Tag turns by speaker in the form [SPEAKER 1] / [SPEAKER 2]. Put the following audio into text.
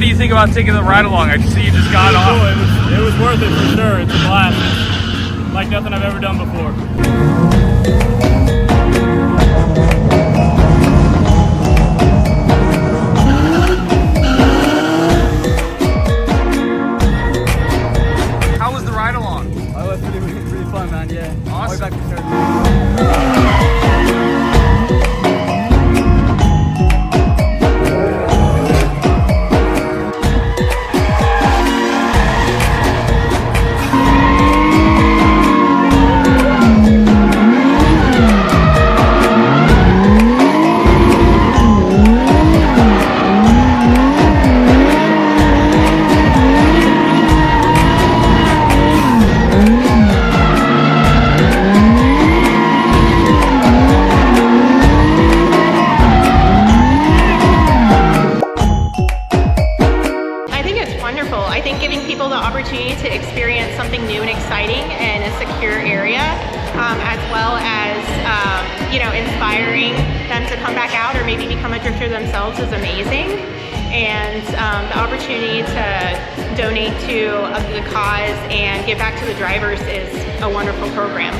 [SPEAKER 1] do you think about taking the ride along? I see you just got off.
[SPEAKER 2] Cool. It was worth it for sure. It's a blast. It's like nothing I've ever done before.
[SPEAKER 1] How was the ride along?
[SPEAKER 3] Oh, it was pretty fun, man. Yeah.
[SPEAKER 1] Awesome.
[SPEAKER 3] Back to start.
[SPEAKER 4] I think giving people the opportunity to experience something new and exciting in a secure area, as well as inspiring them to come back out or maybe become a drifter themselves is amazing. And the opportunity to donate to a good cause and give back to the drivers is a wonderful program.